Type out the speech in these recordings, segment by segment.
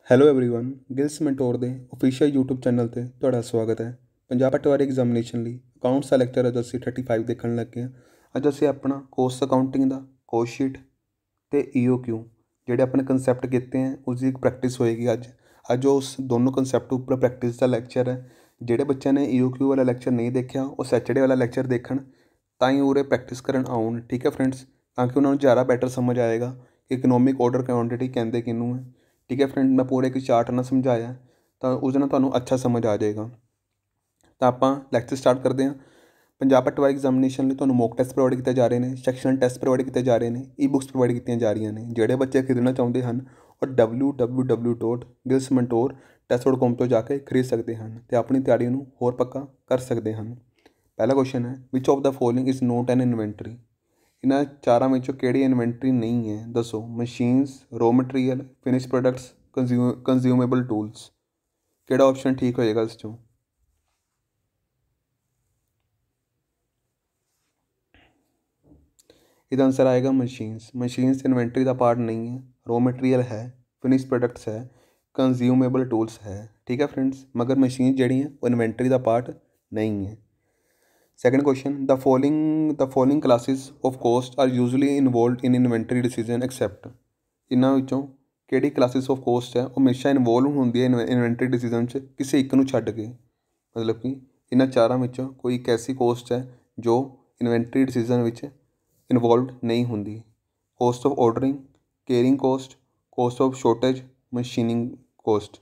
Hello everyone Giles mentor ਦੇ official YouTube channel ਤੇ ਤੁਹਾਡਾ ਸਵਾਗਤ ਹੈ। ਪੰਜਾਬ ਪਟਵਾਰੀ ਐਗਜ਼ਾਮੀਨੇਸ਼ਨ ਲਈ ਅਕਾਊਂਟਸ ਦਾ ਲੈਕਚਰ ਅੱਜ ਅਸੀਂ 35 ਦੇਖਣ ਲੱਗੇ ਹਾਂ। ਅੱਜ ਅਸੀਂ ਆਪਣਾ ਕੋਸਟ ਅਕਾਊਂਟਿੰਗ ਦਾ ਕੋਸਟ ਸ਼ੀਟ ਤੇ EOQ ਜਿਹੜੇ ਆਪਣੇ ਕਨਸੈਪਟ ਕੀਤੇ हैं उसकी एक प्रैक्टिस होएगी। ਅੱਜ ਉਸ ਦੋਨੋਂ ਕਨਸੈਪਟ ਉੱਪਰ ਪ੍ਰੈਕਟਿਸ ਦਾ ਲੈਕਚਰ ਹੈ। ਜਿਹੜੇ ਬੱਚਿਆਂ ਨੇ EOQ ਵਾਲਾ ਲੈਕਚਰ ਨਹੀਂ ਦੇਖਿਆ ਉਹ ਸੈਚਰਡੇ ਵਾਲਾ ਲੈਕਚਰ ਦੇਖਣ ਤਾਂ ਹੀ ਉਰੇ ਪ੍ਰੈਕਟਿਸ ਕਰਨ ਆਉਣ। ਠੀਕ ਹੈ ਫਰੈਂਡਸ, ਤਾਂ ਕਿ ਉਹਨਾਂ ਨੂੰ ਜ਼ਿਆਦਾ ਬੈਟਰ ਸਮਝ ਆਏਗਾ ਕਿ ਇਕਨੋਮਿਕ ਆਰਡਰ ਕੁਆਂਟਿਟੀ ਕਹਿੰਦੇ ਕਿਹਨੂੰ ਹੈ। ठीक है फ्रेंड, मैं पूरे एक चार्ट ਨਾਲ ਸਮਝਾਇਆ ਤਾਂ ਉਹਦੇ ਨਾਲ ਤੁਹਾਨੂੰ ਅੱਛਾ ਸਮਝ ਆ ਜਾਏਗਾ। ਤਾਂ ਆਪਾਂ ਲੈਕਚਰ ਸਟਾਰਟ ਕਰਦੇ ਹਾਂ। ਪੰਜਾਬ ਪਟਵਾਰੀ ਐਗਜ਼ਾਮੀਨੇਸ਼ਨ ਲਈ ਤੁਹਾਨੂੰ ਮੌਕ ਟੈਸਟ ਪ੍ਰੋਵਾਈਡ ਕੀਤੇ ਜਾ ਰਹੇ ਨੇ, ਸੈਕਸ਼ਨਲ ਟੈਸਟ ਪ੍ਰੋਵਾਈਡ ਕੀਤੇ ਜਾ ਰਹੇ ਨੇ, ਬੁੱਕਸ ਪ੍ਰੋਵਾਈਡ ਕੀਤੀਆਂ ਜਾ ਰਹੀਆਂ ਨੇ। ਜਿਹੜੇ ਬੱਚੇ ਖਰੀਦਣਾ ਚਾਹੁੰਦੇ ਹਨ ਉਹ www.gilsmentor.test.com ਤੋਂ ਜਾ ਕੇ ਖਰੀਦ ਸਕਦੇ ਹਨ ਅਤੇ ਆਪਣੀ ਤਿਆਰੀ ਨੂੰ ਹੋਰ ਪੱਕਾ ਕਰ ਸਕਦੇ ਹਨ। ਪਹਿਲਾ ਕੁਐਸਚਨ ਹੈ, which of the following is not N inventory. ਇਹਨਾਂ ਚਾਰਾਂ ਵਿੱਚੋਂ ਕਿਹੜੀ ਇਨਵੈਂਟਰੀ ਨਹੀਂ ਹੈ ਦੱਸੋ। Machines, raw material, finish products, consumable tools. ਕਿਹੜਾ ਆਪਸ਼ਨ ਠੀਕ ਹੋਏਗਾ ਇਸ 'ਚੋਂ। ਇਹਦਾ ਆंसर ਆਏਗਾ ਮਸ਼ੀਨਸ। ਮਸ਼ੀਨਸ ਇਨਵੈਂਟਰੀ ਦਾ ਪਾर्ट नहीं है। रॉ मटेरियल है, फिनिश प्रोडक्ट्स है, कंज्यूमेबल टूल्स है। ठीक है फ्रेंड्स, मगर मशीन जड़ी है वो इन्वेंटरी का पार्ट नहीं है। Second question, the following classes of cost are usually involve in inventory decision except. इन्हां विचों ਕਿਹੜੀ ਕਲਾਸਿਸ ਆਫ ਕੋਸਟ ਹੈ ਉਹ ਹਮੇਸ਼ਾ ਇਨਵੋਲਵ ਹੁੰਦੀ ਹੈ ਇਨਵੈਂਟਰੀ ਡਿਸੀਜ਼ਨ 'ਚ ਕਿਸੇ ਇੱਕ ਨੂੰ ਛੱਡ ਕੇ। ਮਤਲਬ ਕਿ ਇਹਨਾਂ ਚਾਰਾਂ ਵਿੱਚੋਂ ਕੋਈ ਇੱਕ ਐਸੀ ਕੋਸਟ ਹੈ ਜੋ ਇਨਵੈਂਟਰੀ ਡਿਸੀਜ਼ਨ ਵਿੱਚ ਇਨਵੋਲਵਡ ਨਹੀਂ ਹੁੰਦੀ। Cost of ordering, caring cost, cost of shortage, machining cost.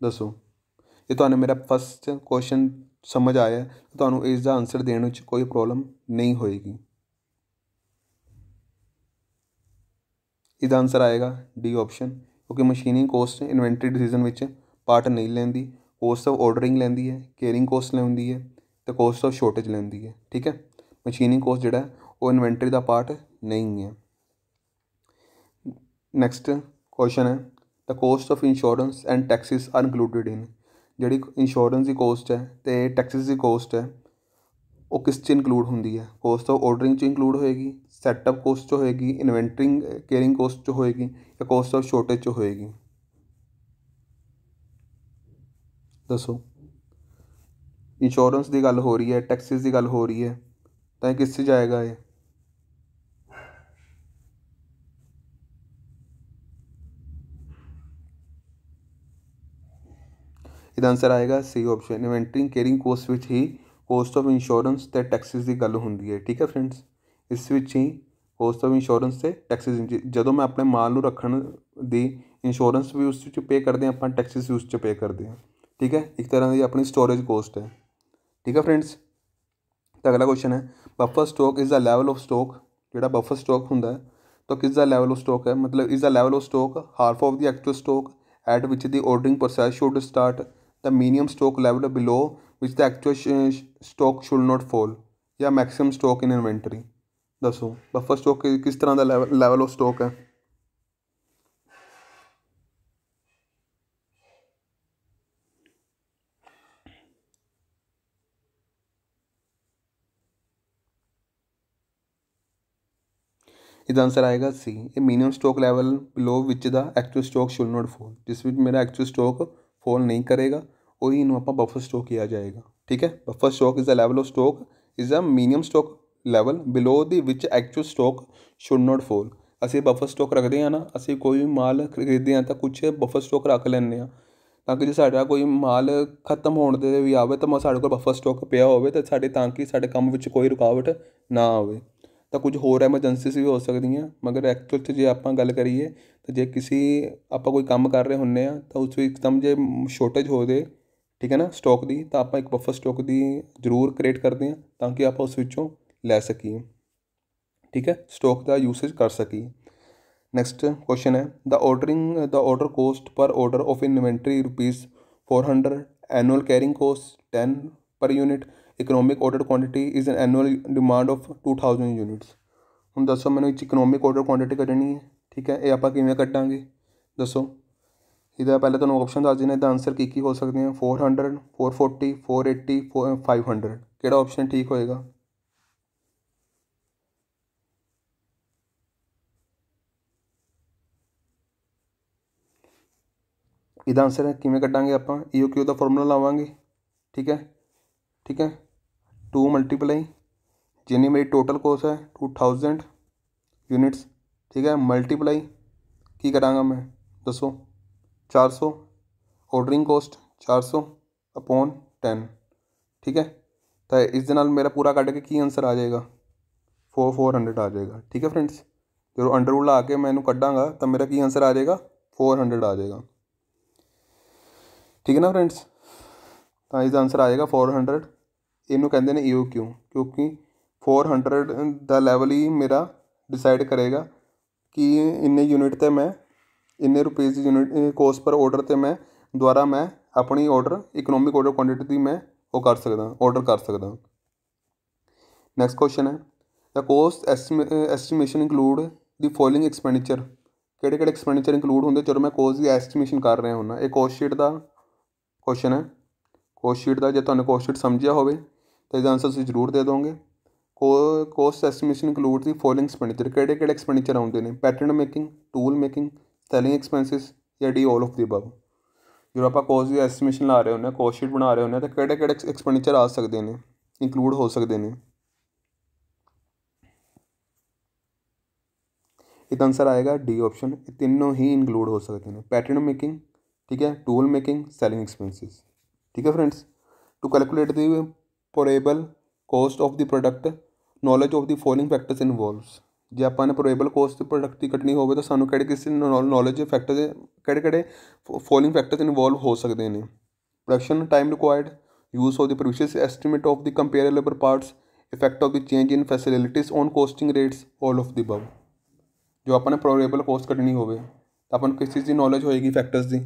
ਦੱਸੋ। ਜੇ ਤੁਹਾਨੂੰ ਮੇਰਾ ਫਸਟ ਕੁਐਸਚਨ ਸਮਝ ਆਇਆ ਤੁਹਾਨੂੰ ਇਸ ਦਾ ਆਨਸਰ ਦੇਣ ਵਿੱਚ ਕੋਈ ਪ੍ਰੋਬਲਮ ਨਹੀਂ ਹੋਏਗੀ। ਇਹਦਾ ਆਨਸਰ ਆਏਗਾ ਡੀ ਆਪਸ਼ਨ, ਕਿਉਂਕਿ ਮਸ਼ੀਨਿੰਗ ਕੋਸਟ ਇਨਵੈਂਟਰੀ ਡਿਸੀਜ਼ਨ ਵਿੱਚ ਪਾਰਟ ਨਹੀਂ ਲੈਂਦੀ। ਕੋਸਟ ਆਫ ਆਰਡਰਿੰਗ ਲੈਂਦੀ ਹੈ, ਕੇਅਰਿੰਗ ਕੋਸਟ ਲੈਂਦੀ ਹੈ ਅਤੇ ਕੋਸਟ ਆਫ ਸ਼ੋਰਟੇਜ ਲੈਂਦੀ ਹੈ। ਠੀਕ ਹੈ, ਮਸ਼ੀਨਿੰਗ ਕੋਸਟ ਜਿਹੜਾ ਉਹ ਇਨਵੈਂਟਰੀ ਦਾ ਪਾਰਟ ਨਹੀਂ ਹੈ। ਨੈਕਸਟ ਕੁਐਸਚਨ ਹੈ, the cost of insurance and taxes are included in. ਜਿਹੜੀ ਇੰਸ਼ੋਰੈਂਸ ਦੀ ਕੋਸਟ ਹੈ ਅਤੇ ਟੈਕਸਿਸ ਦੀ ਕੋਸਟ ਹੈ ਉਹ ਕਿਸ 'ਚ ਇਨਕਲੂਡ ਹੁੰਦੀ ਹੈ। ਕੋਸਟ ਆਫ ਆਰਡਰਿੰਗ 'ਚ ਇਨਕਲੂਡ ਹੋਏਗੀ, ਸੈਟਅਪ ਕੋਸਟ 'ਚ ਹੋਏਗੀ, ਇਨਵੈਂਟਰਿੰਗ ਕੇਅਰਿੰਗ ਕੋਸਟ 'ਚ ਹੋਏਗੀ ਜਾਂ ਕੋਸਟ ਆਫ ਸ਼ੋਰਟੇਜ 'ਚ ਹੋਏਗੀ। ਦੱਸੋ। ਇੰਸ਼ੋਰੈਂਸ ਦੀ ਗੱਲ ਹੋ ਰਹੀ ਹੈ, ਟੈਕਸਿਸ ਦੀ ਗੱਲ ਹੋ ਰਹੀ ਹੈ ਤਾਂ ਇਹ ਕਿਸ 'ਚ ਜਾਏਗਾ। ਇਹ ਇਹਦਾ ਆਨਸਰ ਆਏਗਾ ਸੀ ਆਪਸ਼ਨ, ਇਨਵੈਂਟਰਿੰਗ ਕੇਅਰਿੰਗ ਕੋਸਟ ਵਿੱਚ ਹੀ ਕੋਸਟ ਆਫ ਇੰਸ਼ੋਰੈਂਸ ਅਤੇ ਟੈਕਸਿਸ ਦੀ ਗੱਲ ਹੁੰਦੀ ਹੈ। ਠੀਕ ਹੈ ਫਰੈਂਡਸ, ਇਸ ਵਿੱਚ ਹੀ ਕੋਸਟ ਆਫ ਇੰਸ਼ੋਰੈਂਸ ਅਤੇ ਟੈਕਸਿਸ ਜਦੋਂ ਮੈਂ ਆਪਣੇ ਮਾਲ ਨੂੰ ਰੱਖਣ ਦੀ ਇੰਸ਼ੋਰੈਂਸ ਵੀ ਉਸ 'ਚ ਪੇ ਕਰਦੇ ਹਾਂ ਆਪਾਂ, ਟੈਕਸਿਸ ਵੀ ਉਸ 'ਚ ਪੇ ਕਰਦੇ ਹਾਂ। ਠੀਕ ਹੈ, ਇੱਕ ਤਰ੍ਹਾਂ ਦੀ ਆਪਣੀ ਸਟੋਰੇਜ ਕੋਸਟ ਹੈ। ਠੀਕ ਹੈ ਫਰੈਂਡਸ, ਤਾਂ ਅਗਲਾ ਕੁਐਸਚਨ ਹੈ, buffer stock is the level of stock. ਜਿਹੜਾ ਬਫਰ ਸਟਾਕ ਹੁੰਦਾ ਹੈ ਤਾਂ ਕਿਸ ਦਾ ਲੈਵਲ ਆਫ ਸਟਾਕ ਹੈ। ਮਤਲਬ is the level of stock half of the actual stock at which the ordering process should start, the minimum stock level below which the actual stock should not fall, ਜਾਂ maximum stock in inventory. ਦੱਸੋ buffer stock ਕਿਸ ਤਰ੍ਹਾਂ ਦਾ level of stock ਹੈ। ਇਹਦਾ answer ਆਏਗਾ ਸੀ, ਇਹ minimum stock level ਬਿਲੋ ਵਿੱਚ ਦਾ actual stock should not ਫੋਲ। ਜਿਸ ਵਿੱਚ ਮੇਰਾ ਐਕਚੁਅਲ ਸਟਾਕ ਫੋਲ ਨਹੀਂ ਕਰੇਗਾ ਉਹੀ ਇਹਨੂੰ ਆਪਾਂ ਬਫਰ ਸਟਾਕ ਕਿਹਾ ਜਾਏਗਾ। ਠੀਕ ਹੈ, buffer stock is the level of stock is the minimum stock level below the which actual stock should not fall. ਅਸੀਂ ਬਫਰ ਸਟਾਕ ਰੱਖਦੇ ਹਾਂ ਨਾ, ਅਸੀਂ ਕੋਈ ਵੀ ਮਾਲ ਖਰੀਦਦੇ ਹਾਂ ਤਾਂ ਕੁਛ ਬਫਰ ਸਟਾਕ ਰੱਖ ਲੈਂਦੇ ਹਾਂ ਤਾਂ ਕਿ ਜੇ ਸਾਡਾ ਕੋਈ ਮਾਲ ਖਤਮ ਹੋਣ ਦੇ ਵੀ ਆਵੇ ਤਾਂ ਸਾਡੇ ਕੋਲ ਬਫਰ ਸਟਾਕ ਪਿਆ ਹੋਵੇ ਤਾਂ ਤਾਂ ਕਿ ਸਾਡੇ ਕੰਮ ਵਿੱਚ ਕੋਈ ਰੁਕਾਵਟ ਨਾ ਆਵੇ। ਤਾਂ ਕੁਝ ਹੋਰ ਐਮਰਜੈਂਸੀਜ਼ ਵੀ ਹੋ ਸਕਦੀਆਂ, ਮਗਰ ਐਕਚੁਅਲ 'ਚ ਜੇ ਆਪਾਂ ਗੱਲ ਕਰੀਏ ਤਾਂ ਜੇ ਆਪਾਂ ਕੋਈ ਕੰਮ ਕਰ ਰਹੇ ਹੁੰਦੇ ਹਾਂ ਤਾਂ ਉਸ ਵਿੱਚ ਇੱਕਦਮ ਜੇ ਸ਼ੋਰਟੇਜ ਹੋ ਜਾਵੇ, ਠੀਕ ਹੈ ਨਾ, ਸਟਾਕ ਦੀ, ਤਾਂ ਆਪਾਂ ਇੱਕ ਬਫਰ ਸਟਾਕ ਦੀ ਜ਼ਰੂਰ ਕ੍ਰੀਏਟ ਕਰਦੇ ਹਾਂ ਤਾਂ ਕਿ ਆਪਾਂ ਉਸ ਵਿੱਚੋਂ ਲੈ ਸਕੀਏ। ਠੀਕ ਹੈ, ਸਟਾਕ ਦਾ ਯੂਸੇਜ ਕਰ ਸਕੀਏ। ਨੈਕਸਟ ਕੁਐਸਚਨ ਹੈ, ਦ ਆਰਡਰ ਕੋਸਟ ਪਰ order of inventory ₹400, annual carrying cost 10 ਪਰ unit, economic order quantity is an annual demand of 2000 units. ਹੁਣ ਦੱਸੋ ਮੈਨੂੰ ਇਕਨੋਮਿਕ ਆਰਡਰ ਕੁਆਂਟਿਟੀ ਕੱਢਣੀ ਹੈ। ਠੀਕ ਹੈ, ਇਹ ਆਪਾਂ ਕਿਵੇਂ ਕੱਢਾਂਗੇ ਦੱਸੋ। ਇਹਦਾ ਪਹਿਲਾਂ ਤੁਹਾਨੂੰ ਆਪਸ਼ਨ ਦੱਸ ਦੇਣਾ, ਇਹਦਾ ਆਨਸਰ ਕੀ ਹੋ ਸਕਦੇ ਆ। 400, 440, 480, 500। ਕਿਹੜਾ ਆਪਸ਼ਨ ਠੀਕ ਹੋਏਗਾ। ਇਹਦਾ ਆਂਸਰ ਹੈ ਕਿਵੇਂ ਕੱਢਾਂਗੇ ਆਪਾਂ EOQ ਦਾ ਫਾਰਮੂਲਾ ਲਾਵਾਂਗੇ। ਠੀਕ ਹੈ 2 ਮਲਟੀਪਲਾਈ ਜਿੰਨੀ ਮੇਰੀ ਟੋਟਲ ਕੋਸਟ ਹੈ 2000 यूनिट्स। ठीक है मल्टीप्लाई की करांगा मैं दसो 400 ऑर्डरिंग कोस्ट 400 अपॉन 10। ठीक है तो इस दे नाल मेरा पूरा कट के की आंसर आ जाएगा 400 आ जाएगा। ठीक है फ्रेंड्स जो अंडर रूल ला के मैं इनू कड्डांगा तो मेरा की आंसर आ जाएगा 400 आ जाएगा। ठीक है ना फ्रेंड्स तो इसका आंसर आ जाएगा 400। इनू कहते हैं EOQ क्योंकि 400 का लैवल ही मेरा डिसाइड करेगा कि इन्ने यूनिट ते मैं इन्ने रुपीज़ यूनिट कोस्ट पर ऑर्डर ते मैं दोबारा मैं अपनी ऑर्डर इकोनॉमिक ऑर्डर क्वांटिटी दी मैं वो कर सकदा ऑर्डर कर सकदा। नैक्सट क्वेश्चन है the cost estimation include the following expenditure. किहड़े एक्सपेंडिचर इंक्लूड होंगे जो मैं कोस्ट की एस्टिमेशन कर रहा हूँ। ये कोस्ट शीट का क्वेश्चन है। कोस्ट शीट का जो तुहानूं कोस्ट शीट समझिया होवे तो इसका आंसर तुसीं जरूर दे दोगे। Cost estimation include the following expenditure किहड़े एक्सपेंडिचर आउंदे ने pattern making tool making selling expenses या D all of the above. जो आप कोस्ट की एस्टिमेशन ला रहे होंगे कोस्ट शीट बना रहे होंगे तो किहड़े एक्सपेंडिचर आ सकते हैं इंक्लूड हो सकते हैं। इसका आंसर आएगा डी ऑप्शन। तीनों ही इंक्लूड हो सकते हैं पैटर्न मेकिंग ठीक है टूल मेकिंग सैलिंग एक्सपेंसिस। ठीक है friends to calculate the probable cost of the product knowledge of the following factors involves. जे आपने प्रोबेबल कोस्ट प्रोडक्ट की कटनी हो तो सानू किस नॉलेज फैक्टर किहड़े फॉलोइंग फैक्टर्स इनवॉल्व हो सकते हैं। Production time required use of the previous estimate of the comparable parts effect of the change in facilities on costing rates all of the above. जो अपने प्रोबेबल कोस्ट कटनी हो तो अपन किस चीज़ की नॉलेज होएगी फैक्टर्स की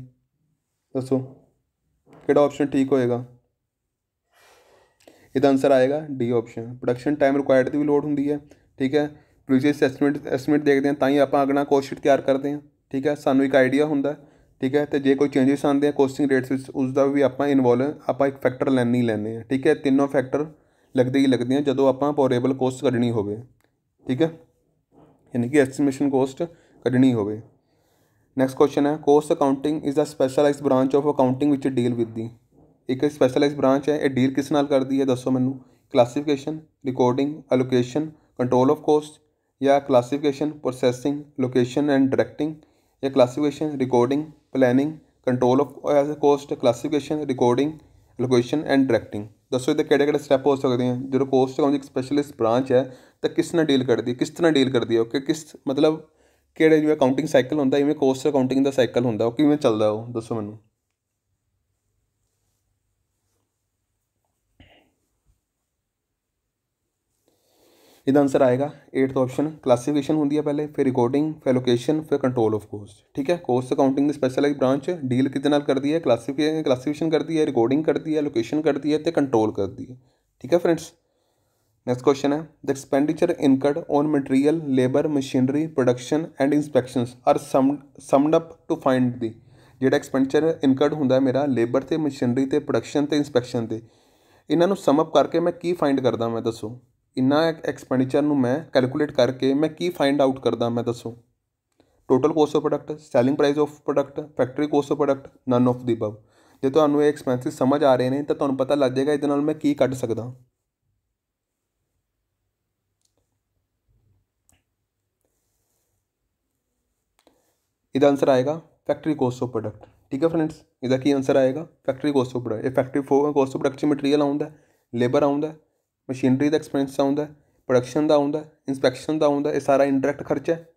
दसो किहड़ा ऑप्शन ठीक होएगा। इसका आंसर आएगा D option. Production time required की भी लोड़ होंगी है। ठीक है प्रीवियस एस्टिमेट देखते हैं तो ही आप अगला कोस्ट शीट तैयार करते हैं। ठीक है सानू एक आइडिया होंगे। ठीक है तो जे कोई चेंजिस आते हैं कोस्टिंग रेट्स उसका भी आप इनवॉल्व आप एक फैक्टर लैने ही लैने हैं। ठीक है तीनों फैक्टर लगते ही लगते हैं जो आप प्रोबेबल कोस्ट कढ़नी हो। ठीक है यानी कि एस्टिमेशन कोस्ट कढ़नी हो। नैक्सट क्वेश्चन है cost accounting is the specialised branch of accounting which deal with the. एक स्पैशलाइज्ड ब्रांच है ये डील किस नाल करती है दसो मैनू classification recording allocation control of cost या classification processing location and directing या classification recording planning control of cost classification recording location and directing. दसो ये किहड़े स्टैप हो सकते हैं जो कोस्ट अकाउंटिंग स्पैशलिस्ट ब्रांच है तो किस नाल डील करती है किस तरह डील करती है ओके किस मतलब किहड़े जिवें अकाउंटिंग साइकिल होंदा इवें कोस्ट अकाउंटिंग का साइकिल होंदा वो किवें चलदा वो दसो मैनू। इसका आंसर आएगा 8th ऑप्शन क्लासीफिकेशन होंगी है पहले फिर रिकॉर्डिंग फिर लोकेशन फिर कंट्रोल ऑफ कोस्ट। ठीक है कोस्ट अकाउंटिंग की स्पैशलाइज ब्रांच डील किस नाल करती है क्लासीफिकेशन करती है रिकॉर्डिंग करती है लोकेशन करती है तो कंट्रोल करती है। ठीक है फ्रेंड्स नैक्सट क्वेश्चन है the expenditure incurred on material labour machinery production and inspections are summed up to find the. जिहड़ा एक्सपेंडिचर इनकर्ड होंदा मेरा लेबर ते मशीनरी ते प्रोडक्शन ते इंस्पैक्शन ते इन्हां नूं सम अप करके मैं की फाइंड करदा मैं दसो इन्ना एक्सपेंडिचर नूं मैं कैलकुलेट करके मैं की फाइंड आउट करदा मैं दसो total cost of product selling price of product factory cost of product none of the above. जे तुहानूं ये एक्सपेंसिस समझ आ रहे हैं तो तुहानूं पता लग जाएगा इहदे नाल मैं की कढ सकदा। इसका आंसर आएगा फैक्ट्री कॉस्ट ऑफ प्रोडक्ट। ठीक है फ्रेंड्स इसका की आंसर आएगा फैक्ट्री कॉस्ट ऑफ प्रोडक्ट। ये factory cost of product material आउंदा लेबर आउंदा मशीनरी का एक्सपेंस आउंदा प्रोडक्शन का आउंदा इंस्पैक्शन का आउंदा ये सारा इंडायरैक्ट खर्चा है।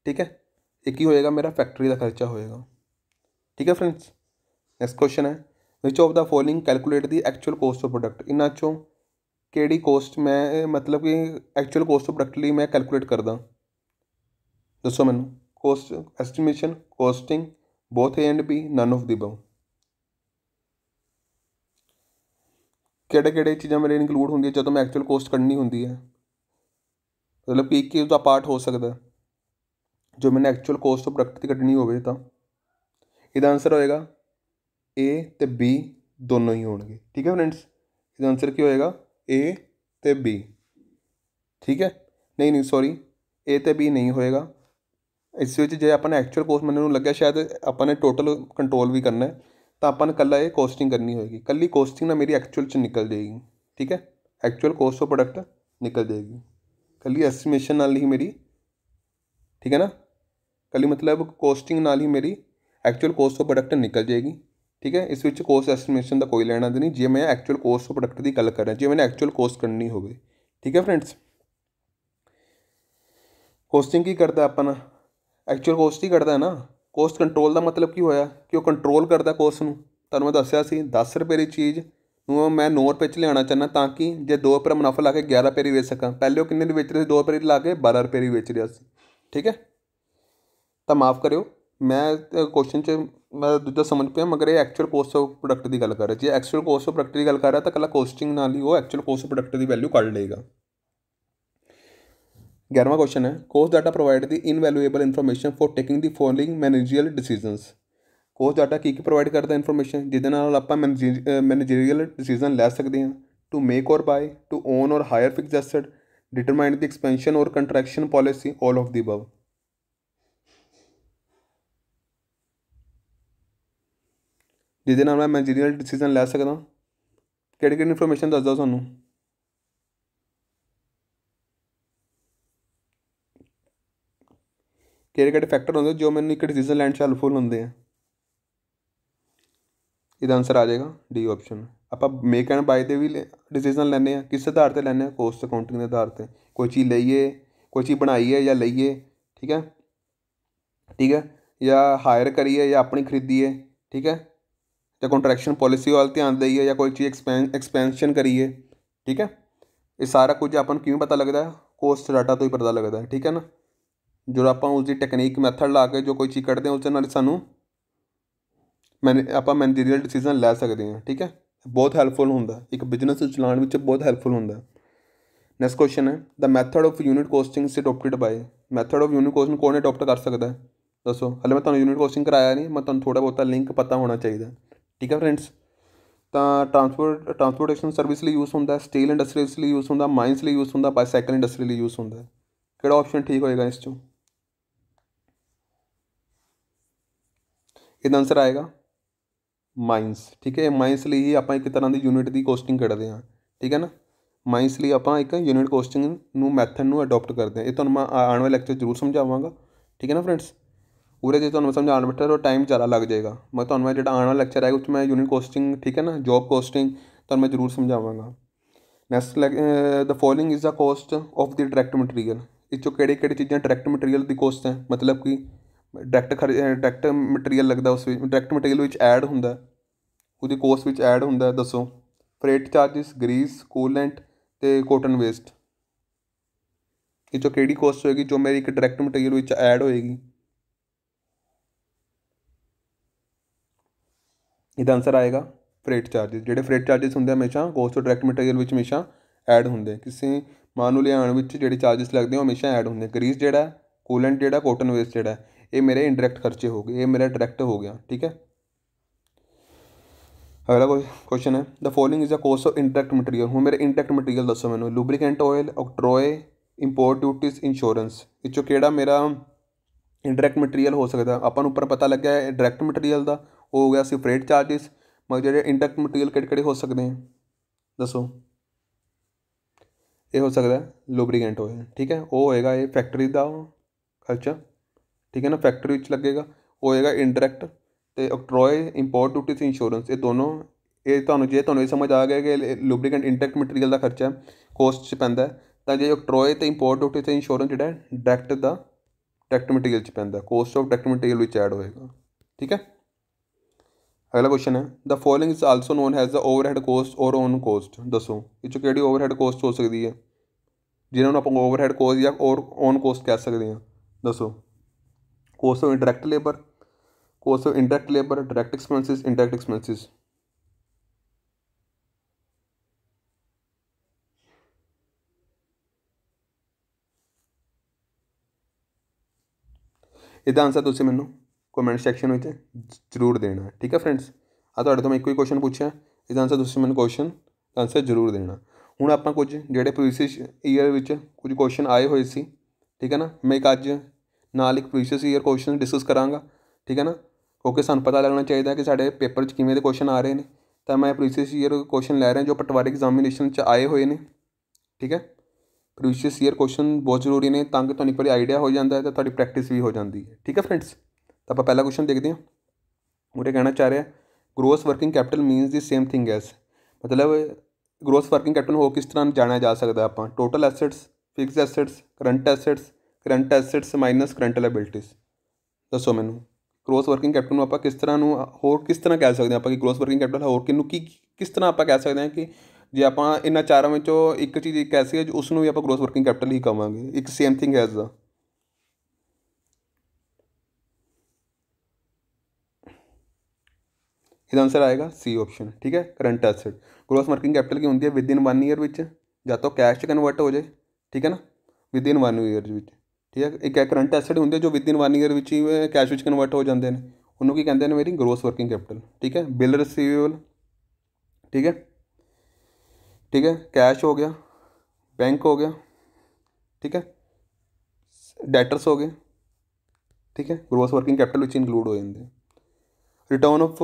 ठीक है एक ही होएगा मेरा फैक्ट्री का खर्चा होएगा। ठीक है फ्रेंड्स नैक्सट क्वेश्चन है which of the following calculate the actual cost of product. इन्हां चों केड़ी कॉस्ट मैं मतलब कि एक्चुअल कॉस्ट ऑफ प्रोडक्ट लिए मैं कैलकुलेट करदा दसो मैनू cost estimation costing both A and B none of the above. किहड़े चीज़ां मेरे इंक्लूड होंदी है जो मैं एक्चुअल कॉस्ट कढ़नी होंदी है मतलब कि एक उसका पार्ट हो सकता है जो मैंने एक्चुअल कॉस्ट ऑफ प्रोडक्ट की कढ़नी हो तो इसका आंसर होएगा ए तो बी दोनों ही होंगे। ठीक है फ्रेंड्स इसका आंसर क्या होएगा ए तो बी। ठीक है नहीं सॉरी ए तो बी नहीं होएगा ਇਸ ਵਿੱਚ ਜੇ ਆਪਾਂ ਨੇ ਐਕਚੁਅਲ ਕੋਸਟ ਮੈਨੂੰ ਲੱਗਿਆ ਸ਼ਾਇਦ ਆਪਾਂ ਨੇ ਟੋਟਲ ਕੰਟਰੋਲ ਵੀ ਕਰਨਾ ਹੈ, ਤਾਂ ਆਪਾਂ ਨੇ ਇਕੱਲਾ ਇਹ ਕੋਸਟਿੰਗ ਕਰਨੀ ਹੋਏਗੀ। ਇਕੱਲੀ ਕੋਸਟਿੰਗ ਨਾਲ ਮੇਰੀ ਐਕਚੁਅਲ 'ਚ ਨਿਕਲ ਜਾਏਗੀ, ਠੀਕ ਹੈ। ਐਕਚੁਅਲ ਕੋਸਟ ਆਫ ਪ੍ਰੋਡਕਟ ਨਿਕਲ ਜਾਏਗੀ ਇਕੱਲੀ ਐਸਟੀਮੇਸ਼ਨ ਨਾਲ ਹੀ ਮੇਰੀ, ਠੀਕ ਹੈ ਨਾ। ਇਕੱਲੀ ਮਤਲਬ ਕੋਸਟਿੰਗ ਨਾਲ ਹੀ ਮੇਰੀ ਐਕਚੁਅਲ ਕੋਸਟ ਆਫ ਪ੍ਰੋਡਕਟ ਨਿਕਲ ਜਾਏਗੀ, ਠੀਕ ਹੈ। ਇਸ ਵਿੱਚ ਕੋਸਟ ਐਸਟੀਮੇਸ਼ਨ ਦਾ ਕੋਈ ਲੈਣਾ ਨਹੀਂ ਜੇ ਮੈਂ ਐਕਚੁਅਲ ਕੋਸਟ ਆਫ ਪ੍ਰੋਡਕਟ ਦੀ ਗੱਲ ਕਰਾਂ, ਜੇ ਮੈंने ਐਕਚੁਅਲ ਕੋਸਟ ਕਰਨੀ ਹੋਵੇ, ਠੀਕ ਹੈ ਫਰੈਂड्स। ਕੋਸਟਿੰਗ ਕੀ ਕਰਦਾ ਆਪਣਾ, ਐਕਚੁਅਲ ਕੋਸਟ ਹੀ ਕੱਢਦਾ ਨਾ। ਕੋਸਟ ਕੰਟਰੋਲ ਦਾ ਮਤਲਬ ਕੀ ਹੋਇਆ ਕਿ ਉਹ ਕੰਟਰੋਲ ਕਰਦਾ ਕੋਸਟ ਨੂੰ। ਤੁਹਾਨੂੰ ਮੈਂ ਦੱਸਿਆ ਸੀ 10 ਰੁਪਏ ਦੀ ਚੀਜ਼ ਨੂੰ ਮੈਂ 9 ਰੁਪਏ 'ਚ ਲਿਆਉਣਾ ਚਾਹੁੰਦਾ, ਤਾਂ ਕਿ ਜੇ 2 ਰੁਪਏ ਮੁਨਾਫਾ ਲਾ ਕੇ 11 ਰੁਪਏ ਦੀ ਵੇਚ ਸਕਾਂ। ਪਹਿਲੇ ਉਹ ਕਿੰਨੇ ਦੀ ਵੇਚ ਰਹੇ ਸੀ, 2 ਰੁਪਏ ਦੀ ਲਾ ਕੇ 12 ਰੁਪਏ ਦੀ ਵੇਚ ਰਿਹਾ ਸੀ, ਠੀਕ ਹੈ। ਤਾਂ ਮਾफ़ ਕਰਿਓ, ਮੈਂ ਕੁਐਸਚਨ 'ਚ ਮੈਂ ਦੂਜਾ ਸਮਝ ਪਿਆ, ਮਗਰ ਇਹ ਐਕਚੁਅਲ ਕੋਸਟ ਆਫ ਪ੍ਰੋਡਕਟ ਦੀ ਗੱਲ ਕਰ ਰਿਹਾ। ਜੇ ਐਕਚੁਅਲ ਕੋਸਟ ਆਫ ਪ੍ਰੋਡਕਟ ਦੀ ਗੱਲ ਕਰ ਰਿਹਾ ਤਾਂ ਇਕੱਲਾ ਕੋਸਟਿੰਗ ਨਾਲ ਹੀ ਉਹ ਐਕਚੁਅਲ ਕੋਸਟ ਆਫ ਪ੍ਰੋਡਕਟ ਦੀ ਵੈਲਿਊ ਕੱਢ ਲਏਗਾ। 11ਵਾਂ क्वेश्चन है, cost data provide the invaluable information for taking the following managerial decisions. Cost data की प्रोवाइड करता इन्फॉर्मेशन जिहदे नाल आपां मैनेजरियल डिसीजन लै सकते हैं। To make or buy, to own और hire fix asset, determine the expansion or contraction policy, all of the above. जिहदे नाल मैं मैनेजरियल डिसीजन लै सकदा, किहड़ी इन्फॉर्मेशन दस दो सानूं। ਕਿਹੜੇ ਫੈਕਟਰ ਹੁੰਦੇ ਜੋ ਮੈਨੂੰ ਇੱਕ ਡਿਸੀਜਨ ਲੈਣ 'ਚ ਹੈਲਪਫੁਲ ਹੁੰਦੇ ਆ। ਇਹਦਾ ਆਨਸਰ ਆ ਜਾਏਗਾ ਡੀ ਆਪਸ਼ਨ। ਆਪਾਂ ਮੇਕ ਐਂਡ ਬਾਏ ਦੇ ਵੀ ਡਿਸੀਜਨ ਲੈਂਦੇ ਹਾਂ, ਕਿਸ ਆਧਾਰ 'ਤੇ ਲੈਂਦੇ ਹਾਂ, ਕੋਸਟ ਅਕਾਊਂਟਿੰਗ ਦੇ ਆਧਾਰ 'ਤੇ। ਕੋਈ ਚੀਜ਼ ਲਈਏ, ਕੋਈ ਚੀਜ਼ ਬਣਾਈਏ ਜਾਂ ਲਈਏ, ਠੀਕ ਹੈ, ਠੀਕ ਹੈ, ਜਾਂ ਹਾਇਰ ਕਰੀਏ ਜਾਂ ਆਪਣੀ ਖਰੀਦੀਏ, ਠੀਕ ਹੈ, ਜਾਂ ਕੰਟਰੈਕਸ਼ਨ ਪੋਲਿਸੀ ਵੱਲ ਧਿਆਨ ਦਈਏ, ਜਾਂ ਕੋਈ ਚੀਜ਼ ਐਕਸਪੈਂਸ਼ਨ ਕਰੀਏ, ਠੀਕ ਹੈ। ਇਹ ਸਾਰਾ ਕੁਝ ਆਪਾਂ ਨੂੰ ਕਿਵੇਂ ਪਤਾ ਲੱਗਦਾ, ਕੋਸਟ ਡਾਟਾ ਤੋਂ ਹੀ ਪਤਾ ਲੱਗਦਾ, ਠੀਕ ਹੈ ਨਾ। ਜਦੋਂ ਆਪਾਂ ਉਸਦੀ ਟੈਕਨੀਕ ਮੈਥਡ ਲਾ ਕੇ ਜੋ ਕੋਈ ਚੀਜ਼ ਕੱਢਦੇ ਹਾਂ, ਉਸ ਦੇ ਨਾਲ ਸਾਨੂੰ ਆਪਾਂ ਮੈਨੇਜਰੀਅਲ ਡਿਸੀਜਨ ਲੈ ਸਕਦੇ ਹਾਂ, ਠੀਕ ਹੈ। ਬਹੁਤ ਹੈਲਪਫੁਲ ਹੁੰਦਾ, ਇੱਕ ਬਿਜ਼ਨਸ ਚਲਾਉਣ ਵਿੱਚ ਬਹੁਤ ਹੈਲਪਫੁਲ ਹੁੰਦਾ। ਨੈਕਸਟ ਕੁਐਸਚਨ ਹੈ, the method of unit costing is adopted by. Method of unit costing ਕੌਣ ਅਡੋਪਟ ਕਰ ਸਕਦਾ ਹੈ, ਦੱਸੋ। ਹਾਲੇ ਮੈਂ ਤੁਹਾਨੂੰ ਯੂਨਿਟ ਕੋਸਟਿੰਗ ਕਰਾਇਆ ਨਹੀਂ, ਮੈਂ ਤੁਹਾਨੂੰ ਥੋੜ੍ਹਾ ਬਹੁਤਾ ਲਿੰਕ ਪਤਾ ਹੋਣਾ ਚਾਹੀਦਾ, ਠੀਕ ਹੈ ਫਰੈਂड्स। ਤਾਂ ਟਰਾਂਸਪੋਰਟੇਸ਼ਨ ਸਰਵਿਸ ਲਈ ਯੂਜ਼ ਹੁੰਦਾ, ਸਟੀਲ ਇੰਡਸਟਰੀਜ਼ ਲਈ ਯੂਜ਼ ਹੁੰਦਾ, ਮਾਈਨਸ ਲਈ ਯੂਜ਼ ਹੁੰਦਾ, ਬਾਈਸਾਈਕਲ ਇੰਡਸਟਰੀ ਲਈ ਯੂਜ਼ ਹੁੰਦਾ। ਕਿਹੜਾ ਆਪਸ਼ਨ ਠੀਕ ਹੋਏਗਾ ਇਸ 'ਚੋਂ। ਇਹਦਾ ਆਨਸਰ ਆਏਗਾ ਮਾਈਨਸ, ਠੀਕ ਹੈ। ਮਾਈਨਸ ਲਈ ਹੀ ਆਪਾਂ ਇੱਕ ਤਰ੍ਹਾਂ ਦੀ ਯੂਨਿਟ ਦੀ ਕੋਸਟਿੰਗ ਕੱਢਦੇ ਹਾਂ, ਠੀਕ ਹੈ ਨਾ। ਮਾਈਨਸ ਲਈ ਆਪਾਂ ਇੱਕ ਯੂਨਿਟ ਕੋਸਟਿੰਗ ਨੂੰ ਮੈਥਡ ਨੂੰ ਅਡੋਪਟ ਕਰਦੇ ਹਾਂ। ਇਹ ਤੁਹਾਨੂੰ ਮੈਂ ਆਉਣ ਵਾਲੇ ਲੈਕਚਰ ਜ਼ਰੂਰ ਸਮਝਾਵਾਂਗਾ, ਠੀਕ ਹੈ ਨਾ ਫਰੈਂड्स। ਉਰੇ ਜੇ ਤੁਹਾਨੂੰ ਸਮਝਾਉਣ ਬੈਠਾ ਤਾਂ ਟਾਈਮ ਜ਼ਿਆਦਾ ਲੱਗ ਜਾਏਗਾ। ਮੈਂ ਤੁਹਾਨੂੰ ਮੈਂ ਜਿਹੜਾ ਆਉਣ ਵਾਲਾ ਲੈਕਚਰ ਆਏਗਾ ਉਸ 'ਚ ਮੈਂ ਯੂਨਿਟ ਕੋਸਟਿੰਗ, ਠੀਕ ਹੈ ਨਾ, ਜੋਬ ਕੋਸਟਿੰਗ ਤੁਹਾਨੂੰ ਮੈਂ ਜ਼ਰੂਰ ਸਮਝਾਵਾਂਗਾ। Next the following is the cost of the direct material. ਇਹ 'ਚੋਂ ਕਿਹੜੀ ਚੀਜ਼ਾਂ ਡਾਇਰੈਕਟ ਮਟੀਰੀਅਲ ਦੀ ਕੋਸਟ ਹੈ, ਮਤਲਬ ਕਿ ਡਾਇਰੈਕਟ ਮਟੀਰੀਅਲ ਲੱਗਦਾ, ਉਸ ਵਿੱਚ ਡਾਇਰੈਕਟ ਮਟੀਰੀਅਲ ਵਿੱਚ ਐਡ ਹੁੰਦਾ, ਉਹਦੀ ਕੋਸਟ ਵਿੱਚ ਐਡ ਹੁੰਦਾ, ਦੱਸੋ। ਫਰੇਟ ਚਾਰਜਿਸ, ਗਰੀਸ, ਕੂਲੈਂਟ ਅਤੇ ਕੋਟਨ ਵੇਸਟ। ਇਹ 'ਚੋਂ ਕਿਹੜੀ ਕੋਸਟ ਹੋਏਗੀ ਜੋ ਮੇਰੀ ਇੱਕ ਡਾਇਰੈਕਟ ਮਟੀਰੀਅਲ ਵਿੱਚ ਐਡ ਹੋਏਗੀ। ਇਹਦਾ ਆਨਸਰ ਆਏਗਾ ਫਰੇਟ ਚਾਰਜਿਸ। ਜਿਹੜੇ ਫਰੇਟ ਚਾਰਜਿਸ ਹੁੰਦੇ ਹਮੇਸ਼ਾ ਕੋਸਟ ਆਫ ਡਾਇਰੈਕਟ ਮਟੀਰੀਅਲ ਵਿੱਚ ਹਮੇਸ਼ਾ ਐਡ ਹੁੰਦੇ। ਕਿਸੇ ਮਾਲ ਨੂੰ ਲਿਆਉਣ ਵਿੱਚ ਜਿਹੜੇ ਚਾਰਜਿਸ ਲੱਗਦੇ ਉਹ ਹਮੇਸ਼ਾ ਐਡ ਹੁੰਦੇ। ਗਰੀਸ ਜਿਹੜਾ, ਕੂਲੈਂਟ ਜਿਹੜਾ, ਕੋਟਨ ਵੇਸਟ ਜਿਹੜਾ, ਇਹ ਮੇਰੇ ਇਨਡਾਇਰੈਕਟ ਖਰਚੇ ਹੋ ਗਏ, ਇਹ ਮੇਰਾ ਡਾਇਰੈਕਟ ਹੋ ਗਿਆ, ਠੀਕ ਹੈ। ਅਗਲਾ ਕੁਐਸਚਨ ਹੈ, the following is the cost of indirect material. ਹੁਣ ਮੇਰੇ ਇਨਡਾਇਰੈਕਟ ਮਟੀਰੀਅਲ ਦੱਸੋ ਮੈਨੂੰ। Lubricant oil, octroi, import duties, insurance. ਇਹ 'ਚੋਂ ਕਿਹੜਾ ਮੇਰਾ ਇਨਡਾਇਰੈਕਟ ਮਟੀਰੀਅਲ ਹੋ ਸਕਦਾ। ਆਪਾਂ ਨੂੰ ਉੱਪਰ ਪਤਾ ਲੱਗਿਆ ਡਾਇਰੈਕਟ ਮਟੀਰੀਅਲ ਦਾ ਉਹ ਹੋ ਗਿਆ ਸੀ ਫਰੇਟ ਚਾਰਜਿਸ, ਮਗਰ ਜਿਹੜੇ ਇਨਡਾਇਰੈਕਟ ਮਟੀਰੀਅਲ ਕਿਹੜੇ ਹੋ ਸਕਦੇ ਆ, ਦੱਸੋ। ਇਹ ਹੋ ਸਕਦਾ ਲੂਬਰੀਕੈਂਟ ਆਇਲ, ਠੀਕ ਹੈ। ਉਹ ਹੋਏਗਾ ਇਹ ਫੈਕਟਰੀ ਦਾ ਖਰਚਾ, ਠੀਕ ਹੈ ਨਾ, ਫੈਕਟਰੀ ਵਿੱਚ ਲੱਗੇਗਾ, ਉਹ ਹੋਏਗਾ ਇਨਡਾਇਰੈਕਟ। ਅਤੇ ਓਕਟਰੋਏ, ਇੰਪੋਰਟ ਡਿਊਟੀ ਅਤੇ ਇੰਸ਼ੋਰੈਂਸ, ਇਹ ਦੋਨੋਂ, ਇਹ ਤੁਹਾਨੂੰ ਜੇ ਤੁਹਾਨੂੰ ਇਹ ਸਮਝ ਆ ਗਿਆ ਕਿ ਲੂਬਰੀਕੈਂਟ ਇਨਡਾਇਰੈਕਟ ਮਟੀਰੀਅਲ ਦਾ ਖਰਚਾ ਕੋਸਟ 'ਚ ਪੈਂਦਾ, ਤਾਂ ਜੇ ਓਕਟਰੋਏ ਅਤੇ ਇੰਪੋਰਟ ਡਿਊਟੀ ਅਤੇ ਇੰਸ਼ੋਰੈਂਸ ਜਿਹੜਾ ਡਾਇਰੈਕਟ ਮਟੀਰੀਅਲ 'ਚ ਪੈਂਦਾ, ਕੋਸਟ ਆਫ ਡਾਇਰੈਕਟ ਮਟੀਰੀਅਲ ਵਿੱਚ ਐਡ ਹੋਏਗਾ, ਠੀਕ ਹੈ। ਅਗਲਾ ਕੁਐਸਚਨ ਹੈ, the following is also known as the overhead cost or on cost. ਦੱਸੋ ਇਹ 'ਚੋਂ ਕਿਹੜੀ ਓਵਰਹੈਡ ਕੋਸਟ ਹੋ ਸਕਦੀ ਹੈ, ਜਿਹਨਾਂ ਨੂੰ ਆਪਾਂ ਓਵਰਹੈਡ ਕੋਸਟ ਜਾਂ ਓਨ ਕੋਸਟ ਕਹਿ ਸਕਦੇ ਹਾਂ, ਦੱਸੋ। Cost of indirect labour, cost of indirect labour, direct expenses, indirect expenses. ਇਹਦਾ ਆਨਸਰ ਤੁਸੀਂ ਮੈਨੂੰ ਕਮੈਂਟ ਸੈਕਸ਼ਨ ਵਿੱਚ ਜ਼ਰੂਰ ਦੇਣਾ, ਠੀਕ ਹੈ ਫਰੈਂड्स। ਤੁਹਾਡੇ ਤੋਂ ਮੈਂ ਇੱਕੋ ਹੀ ਕੁਐਸਚਨ ਪੁੱਛਿਆ, ਇਹਦਾ ਆਨਸਰ ਤੁਸੀਂ ਮੈਨੂੰ ਕੁਐਸਚਨ ਆਨਸਰ ਜ਼ਰੂਰ ਦੇਣਾ। ਹੁਣ ਆਪਾਂ ਕੁਝ ਜਿਹੜੇ ਪ੍ਰੀਵੀਅਸ ਈਅਰ ਵਿੱਚ ਕੁਝ ਕੁਐਸਚਨ ਆਏ ਹੋਏ ਸੀ, ਠੀਕ ਹੈ ਨਾ, ਮੈਂ ਇੱਕ ਅੱਜ ਨਾਲ ਇੱਕ ਪ੍ਰੀਵੀਅਸ ਈਅਰ ਕੁਐਸਚਨ ਡਿਸਕਸ ਕਰਾਂਗਾ, ਠੀਕ ਹੈ ਨਾ, ਕਿਉਂਕਿ ਸਾਨੂੰ ਪਤਾ ਲੱਗਣਾ ਚਾਹੀਦਾ ਕਿ ਸਾਡੇ ਪੇਪਰ 'ਚ ਕਿਵੇਂ ਦੇ ਕੁਐਸਚਨ ਆ ਰਹੇ ਨੇ। ਤਾਂ ਮੈਂ ਪ੍ਰੀਵੀਅਸ ਈਅਰ ਕੁਐਸਚਨ ਲੈ ਰਿਹਾ ਜੋ ਪਟਵਾਰੀ ਐਗਜ਼ਾਮੀਨੇਸ਼ਨ 'ਚ ਆਏ ਹੋਏ ਨੇ, ਠੀਕ ਹੈ। ਪ੍ਰੀਵੀਅਸ ਈਅਰ ਕੁਐਸਚਨ ਬਹੁਤ ਜ਼ਰੂਰੀ ਨੇ ਤਾਂ ਕਿ ਤੁਹਾਨੂੰ ਇੱਕ ਵਾਰੀ ਆਈਡੀਆ ਹੋ ਜਾਂਦਾ ਹੈ ਅਤੇ ਤੁਹਾਡੀ ਪ੍ਰੈਕਟਿਸ ਵੀ ਹੋ ਜਾਂਦੀ ਹੈ, ਠੀਕ ਹੈ ਫਰੈਂਡਸ। ਤਾਂ ਆਪਾਂ ਪਹਿਲਾ ਕੁਐਸਚਨ ਦੇਖਦੇ ਹਾਂ। ਉਰੇ ਕਹਿਣਾ ਚਾਹ ਰਿਹਾ ਗ੍ਰੋਸ ਵਰਕਿੰਗ ਕੈਪੀਟਲ ਮੀਨਸ ਦੀ ਸੇਮ ਥਿੰਗ ਐਸ, ਮਤਲਬ ਗ੍ਰੋਸ ਵਰਕਿੰਗ ਕੈਪੀਟਲ ਹੋਰ ਕਿਸ ਤਰ੍ਹਾਂ ਜਾਣਿਆ ਜਾ ਸਕਦਾ ਆਪਾਂ, total assets, fix assets, current assets minus current liabilities. ਦੱਸੋ ਮੈਨੂੰ ਗ੍ਰੋਸ ਵਰਕਿੰਗ ਕੈਪੀਟਲ ਨੂੰ ਆਪਾਂ ਕਿਸ ਤਰ੍ਹਾਂ ਨੂੰ ਹੋਰ ਕਿਸ ਤਰ੍ਹਾਂ ਕਹਿ ਸਕਦੇ ਹਾਂ ਆਪਾਂ ਕਿ ਗ੍ਰੋਸ ਵਰਕਿੰਗ ਕੈਪੀਟਲ ਹੋਰ ਕਿਹਨੂੰ ਕਿਸ ਤਰ੍ਹਾਂ ਆਪਾਂ ਕਹਿ ਸਕਦੇ ਹਾਂ ਕਿ ਜੇ ਆਪਾਂ ਇਹਨਾਂ ਚਾਰਾਂ ਵਿੱਚੋਂ ਇੱਕ ਚੀਜ਼ ਇੱਕ ਐਸੀ ਹੈ ਉਸ ਨੂੰ ਵੀ ਆਪਾਂ ਗ੍ਰੋਸ ਵਰਕਿੰਗ ਕੈਪੀਟਲ ਹੀ ਕਹਾਂਗੇ, ਇੱਕ ਸੇਮ ਥਿੰਗ ਐਜ਼ ਦਾ। ਇਹਦਾ ਆਂਸਰ ਆਏਗਾ ਸੀ ਆਪਸ਼ਨ, ਠੀਕ ਹੈ, current asset. Gross working capital ਕੀ ਹੁੰਦੀ ਹੈ ਵਿਦ ਇਨ 1 ਈਅਰ ਵਿੱਚ ਜਾਂ ਤਾਂ ਕੈਸ਼ 'ਚ ਕਨਵਰਟ ਹੋ ਜਾਏ, ਠੀਕ ਹੈ ਨਾ, ਵਿਦ ਇਨ 1 ਈਅਰ ਵਿੱਚ, ਠੀਕ ਹੈ। ਇੱਕ ਕਰੰਟ ਐਸੈਟ ਹੁੰਦੇ ਜੋ ਵਿਦ ਇਨ 1 ਈਅਰ ਵਿੱਚ ਹੀ ਕੈਸ਼ ਵਿੱਚ ਕਨਵਰਟ ਹੋ ਜਾਂਦੇ ਨੇ, ਉਹਨੂੰ ਕੀ ਕਹਿੰਦੇ ਨੇ ਮੇਰੀ ਗ੍ਰੋਸ ਵਰਕਿੰਗ ਕੈਪੀਟਲ, ਠੀਕ ਹੈ। ਬਿੱਲ ਰਿਸੀਵੇਬਲ, ਠੀਕ ਹੈ, ठीक है, कैश हो गया, बैंक हो गया, ठीक है, डेटर्स हो गए, ठीक है, gross working capital which include हो जाते हैं। Return of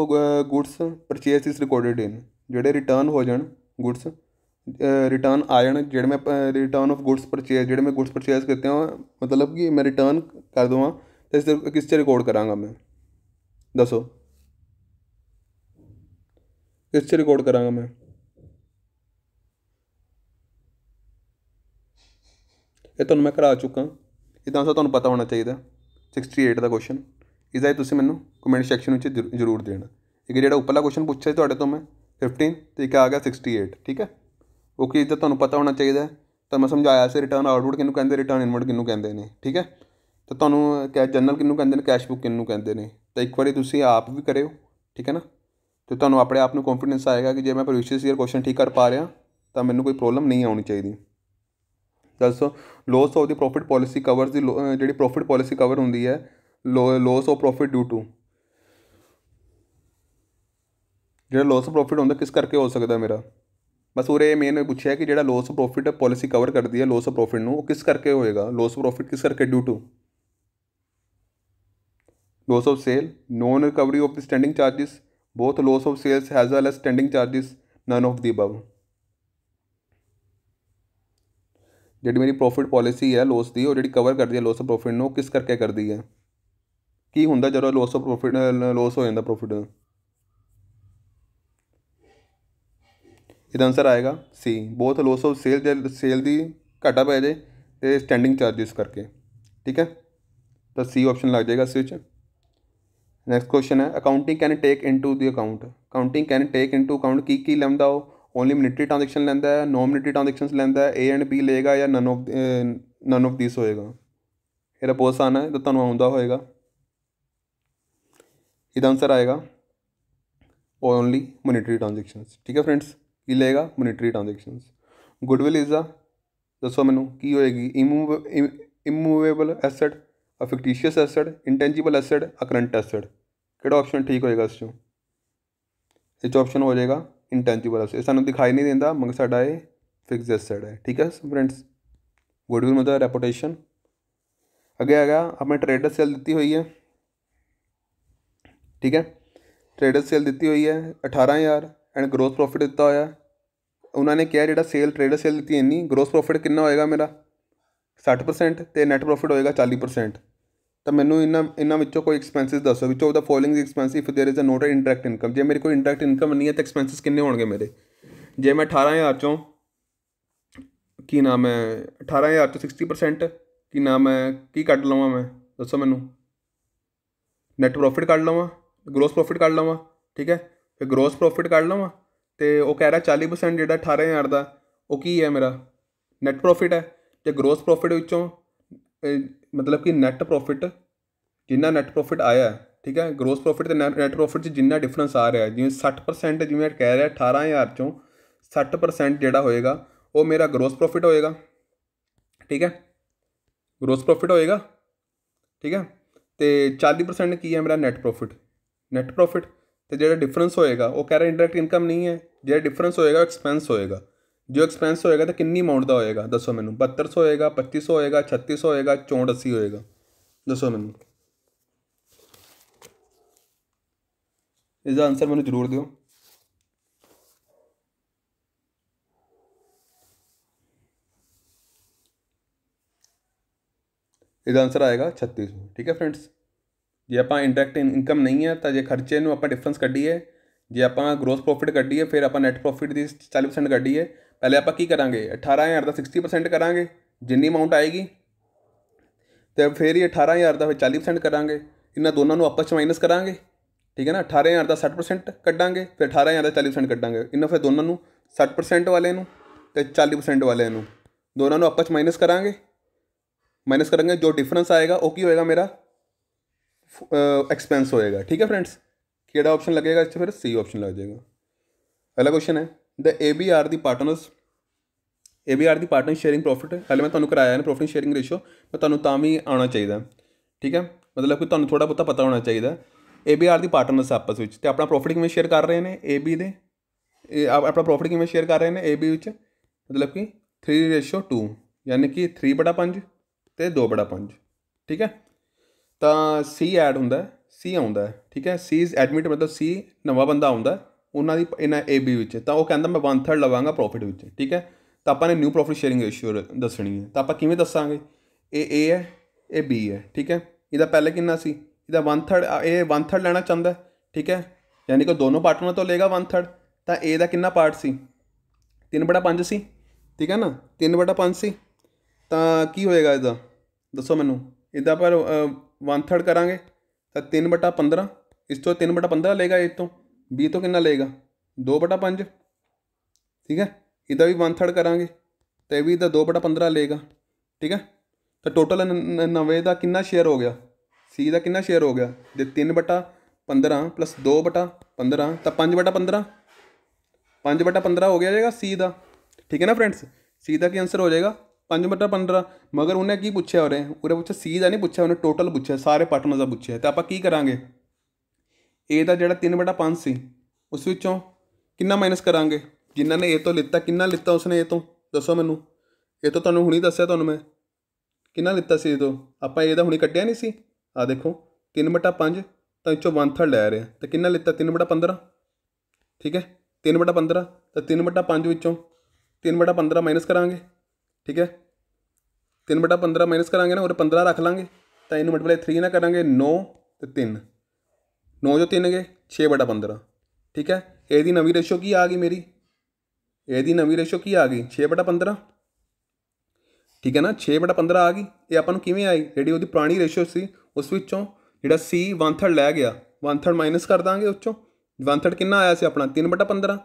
goods purchase is recorded in, जेडे रिटर्न हो जान गुड्स, रिटर्न आ जान जेडे मैं रिटर्न ऑफ गुड्स परचेज, जेडे मैं गुड्स परचेज करते हैं मतलब कि मैं रिटर्न कर दूँ तो किस च रिकॉर्ड कराँगा मैं, दसो किस च रिकॉर्ड कराँगा मैं। ਇਹ ਤੁਹਾਨੂੰ ਮੈਂ ਕਰਾ ਚੁੱਕਾ, ਇਹਦਾ ਆਂਸਰ ਤੁਹਾਨੂੰ ਪਤਾ ਹੋਣਾ ਚਾਹੀਦਾ 68 ਦਾ ਕੁਐਸਚਨ। ਇਹਦਾ ਤੁਸੀਂ ਮੈਨੂੰ ਕਮੈਂਟ ਸੈਕਸ਼ਨ ਵਿੱਚ ਜ਼ਰੂਰ ਦੇਣਾ। ਇੱਕ ਜਿਹੜਾ ਉੱਪਰਲਾ ਕੁਐਸਚਨ ਪੁੱਛਿਆ ਤੁਹਾਡੇ ਤੋਂ ਮੈਂ 15 ਅਤੇ ਇੱਕ ਆ ਗਿਆ 68, ਠੀਕ ਹੈ। ਓਕੇ, ਇਹਦਾ ਤੁਹਾਨੂੰ ਪਤਾ ਹੋਣਾ ਚਾਹੀਦਾ। ਤਾਂ ਮੈਂ ਸਮਝਾਇਆ ਸੀ ਰਿਟਰਨ ਆਊਟਵਰਡ ਕਿਹਨੂੰ ਕਹਿੰਦੇ, ਰਿਟਰਨ ਇਨਵਰਡ ਕਿਹਨੂੰ ਕਹਿੰਦੇ ਨੇ, ਠੀਕ ਹੈ। ਤਾਂ ਤੁਹਾਨੂੰ ਜਨਰਲ ਕਿਹਨੂੰ ਕਹਿੰਦੇ ਨੇ, ਕੈਸ਼ ਬੁੱਕ ਕਿਹਨੂੰ ਕਹਿੰਦੇ ਨੇ। ਤਾਂ ਇੱਕ ਵਾਰੀ ਤੁਸੀਂ ਆਪ ਵੀ ਕਰਿਓ, ਠੀਕ ਹੈ ਨਾ, ਅਤੇ ਤੁਹਾਨੂੰ ਆਪਣੇ ਆਪ ਨੂੰ ਕੌਨਫੀਡੈਂਸ ਆਏਗਾ ਕਿ ਜੇ ਮੈਂ ਪ੍ਰੀਵੀਅਸ ਈਅਰ ਕੁਐਸਚਨ ਠੀਕ ਕਰ ਪਾ ਰਿਹਾ ਤਾਂ ਮੈਨੂੰ ਕੋਈ ਪ੍ਰੋਬਲਮ ਨਹੀਂ ਆਉਣੀ ਚਾਹੀਦੀ। ਦੱਸੋ ਲੋਸ ਆਫ ਦੀ ਪ੍ਰੋਫਿਟ ਪੋਲਿਸੀ ਕਵਰਸ ਦੀ, ਜਿਹੜੀ ਪ੍ਰੋਫਿਟ ਪੋਲਿਸੀ ਕਵਰ ਹੁੰਦੀ ਹੈ loss of profit due to, ਜਿਹੜਾ ਲੋਸ ਆਫ ਪ੍ਰੋਫਿਟ ਹੁੰਦਾ ਕਿਸ ਕਰਕੇ ਹੋ ਸਕਦਾ ਮੇਰਾ, ਬਸ ਉਰੇ ਮੇਨ ਪੁੱਛਿਆ ਕਿ ਜਿਹੜਾ loss of profit policy cover ਕਰਦੀ ਹੈ ਲੋਸ ਆਫ ਪ੍ਰੋਫਿਟ ਨੂੰ, ਉਹ ਕਿਸ ਕਰਕੇ ਹੋਏਗਾ, ਲੋਸ ਆਫ ਪ੍ਰੋਫਿਟ ਕਿਸ ਕਰਕੇ due to loss of sale, non recovery of the standing charges, both loss of sales as well as standing charges, none of the above। ਜਿਹੜੀ ਮੇਰੀ ਪ੍ਰੋਫਿਟ ਪੋਲਿਸੀ ਹੈ ਲੋਸ ਦੀ, ਉਹ ਜਿਹੜੀ ਕਵਰ ਕਰਦੀ ਹੈ loss of profit ਨੂੰ, ਕਿਸ ਕਰਕੇ ਕਰਦੀ ਹੈ, ਕੀ ਹੁੰਦਾ ਜਦੋਂ ਲੋਸ ਆਫ ਪ੍ਰੋਫਿਟ ਲੋਸ ਹੋ ਜਾਂਦਾ ਪ੍ਰੋਫਿਟ। ਇਹਦਾ ਆਨਸਰ ਆਏਗਾ ਸੀ, ਬੋਥ ਲੋਸ ਆਫ ਸੇਲ, ਜੇ ਸੇਲ ਦੀ ਘਾਟਾ ਪੈ ਜਾਏ ਅਤੇ ਸਟੈਂਡਿੰਗ ਚਾਰਜਿਸ ਕਰਕੇ, ਠੀਕ ਹੈ। ਤਾਂ ਸੀ ਆਪਸ਼ਨ ਲੱਗ ਜਾਏਗਾ ਇਸ ਵਿੱਚ। ਨੈਕਸਟ ਕੁਐਸਚਨ ਹੈ accounting can take into the account, accounting can take into account ਕੀ ਲੈਂਦਾ ਉਹ, ਓਨਲੀ ਮੋਨਿਟਰੀ ਟ੍ਰਾਂਜੈਕਸ਼ਨ ਲੈਂਦਾ ਹੈ, ਨੋ ਮੋਨਿਟਰੀ ਟ੍ਰਾਂਜੈਕਸ਼ਨਸ ਲੈਂਦਾ ਹੈ, A and B ਲਏਗਾ ਜਾਂ ਨਨ ਆਫ ਦਿਸ ਹੋਏਗਾ। ਇਹਦਾ ਬਹੁਤ ਆਸਾਨ ਹੈ, ਤਾਂ ਤੁਹਾਨੂੰ ਆਉਂਦਾ ਹੋਏਗਾ। ਇਹਦਾ ਆਨਸਰ ਆਏਗਾ ਓਨਲੀ ਮੋਨਿਟਰੀ ਟ੍ਰਾਂਜੈਕਸ਼ਨਸ, ਠੀਕ ਹੈ ਫਰੈਂਡਸ। ਕੀ ਲਏਗਾ monetary transactions. Goodwill is the, ਦੱਸੋ ਮੈਨੂੰ ਕੀ ਹੋਏਗੀ, ਇਮੂਵੇਬਲ ਐਸੈਟ, ਅ ਫਿਕਟੀਸ਼ੀਅਸ ਐਸੈਟ, ਇੰਟੈਂਜੀਬਲ ਐਸੈਟ, ਅ ਕਰੰਟ ਐਸੈਟ। ਕਿਹੜਾ ਆਪਸ਼ਨ ਠੀਕ ਹੋਏਗਾ ਇਸ 'ਚੋਂ, ਇਹ 'ਚ ਆਪਸ਼ਨ ਹੋ ਜਾਏਗਾ ਇੰਟੈਂਜੀਬਲ ਐਸੈਟ। ਇਹ ਸਾਨੂੰ ਦਿਖਾਈ ਨਹੀਂ ਦਿੰਦਾ ਮਗਰ ਸਾਡਾ ਇਹ ਫਿਕਸ ਐਸੈਟ ਹੈ, ਠੀਕ ਹੈ ਫਰੈਂਡਸ। ਗੁੱਡਵਿਲ ਮਤਲਬ ਰੈਪੂਟੇਸ਼ਨ। ਅੱਗੇ ਹੈਗਾ ਆਪਣੇ ਟਰੇਡਰ ਸੇਲ ਦਿੱਤੀ ਹੋਈ ਹੈ, ਠੀਕ ਹੈ, ਟਰੇਡਰ ਸੇਲ ਦਿੱਤੀ ਹੋਈ ਹੈ 18,000 ਐਂਡ ਗਰੋਸ ਪ੍ਰੋਫਿਟ ਦਿੱਤਾ ਹੋਇਆ। ਉਹਨਾਂ ਨੇ ਕਿਹਾ ਜਿਹੜਾ ਸੇਲ ਟਰੇਡਰ ਸੇਲ ਦਿੱਤੀ ਇੰਨੀ, ਗਰੋਸ ਪ੍ਰੋਫਿਟ ਕਿੰਨਾ ਹੋਏਗਾ ਮੇਰਾ 60% ਅਤੇ ਨੈੱਟ ਪ੍ਰੋਫਿਟ ਹੋਏਗਾ 40%। ਤਾਂ ਮੈਨੂੰ ਇਹਨਾਂ ਵਿੱਚੋਂ ਕੋਈ ਐਕਸਪੈਂਸਿਸ ਦੱਸੋ, ਵਿੱਚੋਂ ਉਹਦਾ following expenses if there is a note indirect income. ਜੇ ਮੇਰੀ ਕੋਈ ਇੰਡਾਇਰੈਕਟ ਇਨਕਮ ਨਹੀਂ ਹੈ ਤਾਂ ਐਕਸਪੈਂਸਿਸ ਕਿੰਨੇ ਹੋਣਗੇ ਮੇਰੇ। ਜੇ ਮੈਂ 18,000 ਚੋਂ ਕੀ ਨਾਮ ਹੈ 18,000 ਚੋਂ 60% ਕੀ ਨਾਮ ਹੈ ਕੀ ਕੱਢ ਲਵਾਂ ਮੈਂ, ਦੱਸੋ ਮੈਨੂੰ। ਨੈੱਟ ਪ੍ਰੋਫਿਟ ਕੱਢ ਲਵਾਂ, ਗਰੋਸ ਪ੍ਰੋਫਿਟ ਕੱਢ ਲਵਾਂ, ਠੀਕ ਹੈ। ਫਿਰ ਗਰੋਸ ਪ੍ਰੋਫਿਟ ਕੱਢ ਲਵਾਂ ਅਤੇ ਉਹ ਕਹਿ ਰਿਹਾ 40% ਜਿਹੜਾ 18,000 ਦਾ ਉਹ ਕੀ ਹੈ ਮੇਰਾ ਨੈੱਟ ਪ੍ਰੋਫਿਟ ਹੈ। ਅਤੇ ਗਰੋਸ ਪ੍ਰੋਫਿਟ ਵਿੱਚੋਂ ਮਤਲਬ ਕਿ ਨੈੱਟ ਪ੍ਰੋਫਿਟ ਜਿੰਨਾ ਨੈੱਟ ਪ੍ਰੋਫਿਟ ਆਇਆ, ਠੀਕ ਹੈ, ਗਰੋਸ ਪ੍ਰੋਫਿਟ ਅਤੇ ਨੈੱਟ ਪ੍ਰੋਫਿਟ 'ਚ ਜਿੰਨਾ ਡਿਫਰੈਂਸ ਆ ਰਿਹਾ, ਜਿਵੇਂ 60% ਜਿਵੇਂ ਕਹਿ ਰਿਹਾ 18,000 ਚੋਂ 60% ਜਿਹੜਾ ਹੋਏਗਾ ਉਹ ਮੇਰਾ ਗਰੋਸ ਪ੍ਰੋਫਿਟ ਹੋਏਗਾ, ਠੀਕ ਹੈ, ਗਰੋਸ ਪ੍ਰੋਫਿਟ ਹੋਏਗਾ, ਠੀਕ ਹੈ। ਅਤੇ 40% ਕੀ ਹੈ ਮੇਰਾ ਨੈੱਟ ਪ੍ਰੋਫਿਟ, ਨੈੱਟ ਪ੍ਰੋਫਿਟ। ਅਤੇ ਜਿਹੜਾ ਡਿਫਰੈਂਸ ਹੋਏਗਾ ਉਹ ਕਹਿ ਰਿਹਾ ਇੰਡਾਇਰੈਕਟ ਇਨਕਮ ਨਹੀਂ ਹੈ, ਜਿਹੜਾ ਡਿਫਰੈਂਸ ਹੋਏਗਾ ਉਹ ਐਕਸਪੈਂਸ ਹੋਏਗਾ। ਜੋ ਐਕਸਪੈਂਸ ਹੋਏਗਾ ਤਾਂ ਕਿੰਨੀ ਅਮਾਊਂਟ ਦਾ ਹੋਏਗਾ ਦੱਸੋ ਮੈਨੂੰ, 7200 ਹੋਏਗਾ, 2500 ਹੋਏਗਾ, 3600 ਹੋਏਗਾ, 6480 ਹੋਏਗਾ। दसो मैनू, इसका आंसर मैनू जरूर दिओ। इसका आंसर आएगा 3600। ठीक है फ्रेंड्स, जे आप इंडायरैक्ट इनकम नहीं है तो जे खर्चे ਨੂੰ ਆਪਾਂ डिफरेंस ਕੱਢੀਏ, ਜੇ ਆਪਾਂ ग्रोस प्रॉफिट ਕੱਢੀਏ, ਫਿਰ ਆਪਾਂ ਨੈਟ प्रॉफिट ਦੀ 40% ਕੱਢੀਏ। ਪਹਿਲੇ ਆਪਾਂ ਕੀ ਕਰਾਂਗੇ, 18000 ਦਾ 60% ਕਰਾਂਗੇ ਜਿੰਨੀ ਅਮਾਊਂਟ ਆਏਗੀ, ਤੇ ਫਿਰ ਹੀ 18000 ਦਾ ਫਿਰ 40% ਕਰਾਂਗੇ। ਇਹਨਾਂ ਦੋਨਾਂ ਨੂੰ ਆਪਸ 'ਚ ਮਾਈਨਸ ਕਰਾਂਗੇ। ਠੀਕ ਹੈ ਨਾ, 18000 ਦਾ 60% ਕੱਢਾਂਗੇ, ਫਿਰ 18000 ਦਾ 40% ਕੱਢਾਂਗੇ। ਇਹਨਾਂ ਫਿਰ ਦੋਨਾਂ ਨੂੰ 60% ਵਾਲੇ ਨੂੰ ਤੇ 40% ਵਾਲੇ ਨੂੰ ਦੋਨਾਂ ਨੂੰ ਆਪਸ 'ਚ ਮਾਈਨਸ ਕਰਾਂਗੇ। माइनस करेंगे, जो डिफरेंस आएगा वो की होएगा, मेरा एक्सपेंस होएगा। ठीक है फ्रेंड्स, केड़ा ऑप्शन लगेगा इससे, फिर सी ऑप्शन लग जाएगा। अगला क्वेश्चन है, the ABR the partners, ABR the partner sharing profit, हले मैं तुहानूं कराया ना प्रॉफिट शेयरिंग रेशो, मैं तुहानूं तां भी आना चाहिए। ठीक है, मतलब कि तुहानूं थोड़ा बहुता पता होना चाहिए। ABR दी पार्टनर्स आपस में तो अपना प्रॉफिट किवें शेयर कर रहे हैं, AB दे अपना प्रॉफिट किवें शेयर कर रहे हैं AB विच, मतलब कि 3:2, यानी कि 3/5 ਤੇ 2/5। ठीक है, तो C ऐड होंदा है, C आउंदा है। ठीक है, C इज़ एडमिट, मतलब C नवा बंदा आउंदा उन्हां दी इन्हां AB विच, तो वो कहंदा मैं 1/3 लवांगा प्रॉफिट विच। ठीक है, तो आपां ने न्यू प्रॉफिट शेयरिंग रेशियो दसनी है, तो आपां किवें दसांगे, ये A है, ये B है। ठीक है, इहदा पहले किन्ना सी, इहदा 1/3, ये 1/3 लेना चाहता है। ठीक है, यानी कि दोनों पार्टनर तो लेगा 1/3, तो A दा किन्ना पार्ट सी, 3/5 सी। ठीक है ना, 3/5 सी, तो की होएगा इहदा, दसो मैनू। इदा पर 1/3 करांगे तो 3/15, इस तो 3/15 लेगा, इस तो B तो कितना लेगा, 2/5। ठीक है, इदा भी 1/3 करांगे तो यह भी इदा 2/15 लेगा। ठीक है, तो टोटल 90 का कितना शेयर हो गया, C का कितना शेयर हो गया, जो 3/15 प्लस 2/15 तो 5/15, 5/15 हो गया जाएगा C का। ठीक है ना फ्रेंड्स, C का की आंसर हो जाएगा 5/15। मगर उन्हें की पूछा, उरे पूछा C का नहीं पूछा, उन्हें टोटल पूछा, सारे पार्टनर का पूछा। तो आप की करांगे, A का जोड़ा 3/5 सी, उस विचों कितना माइनस करांगे, जिन्होंने A तो लिता, कितना लिता उसने A तो, दसो मैनू। ये तो तुहानूं हुणी दस्सिया, तुहानूं मैं कितना लिता सी, तो आप A का हुणी कट्टिया नहीं सी, आ देखो 3/5, तो इचों 1/3 लै रहे, तो कितना लिता 3/15। ठीक है, 3/15, तो 3/5 विचों 3/15 माइनस करांगे। ठीक है, 3/15 माइनस करांगे ना, और 15 रख लांगे, तो इन्हूं मल्टीप्लाई 3 ना करांगे, 9 तो 3, 9 जो 3 गए 6/15। ठीक है, ये नवी रेशो की आ गई मेरी, ये नवी रेशो की आ गई 6/15। ठीक है ना, 6/15 आ गई। ये अपन किवें आई, जी वो पुरानी रेशो सी उस विचों जिहड़ा C 1/3 लै गया, 1/3 माइनस कर देंगे, उसों 1/3 कितना आया से अपना 3/15।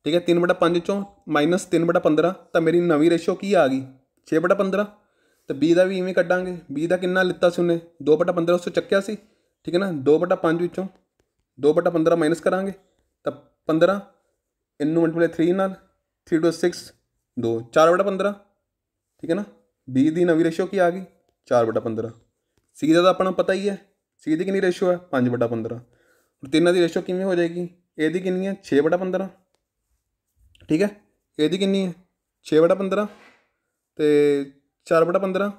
ठीक है, 3/5 चों माइनस 3/15, तो मेरी नवी रेशो की आ गई 6/15। तो B का भी इवें कड्डांगे, B का कितना लिता से उन्हें 2/15 उससे चक्या सी। ठीक है ना, 2/5 विचों 2/15 माइनस करांगे, तो 15, इनू मल्टीप्लाई 3 नाल, 3 2 6 2, 4/15। ठीक है ना, B की नवी रेशो की आ गई 4/15। C का तो अपना पता ही है, C की कितनी रेशो है 5/15, और तिनों की रेशो किमें हो जाएगी, ए दी कितनी है 6/15। ठीक है, ए दी कितनी है 6/15, तो 4/15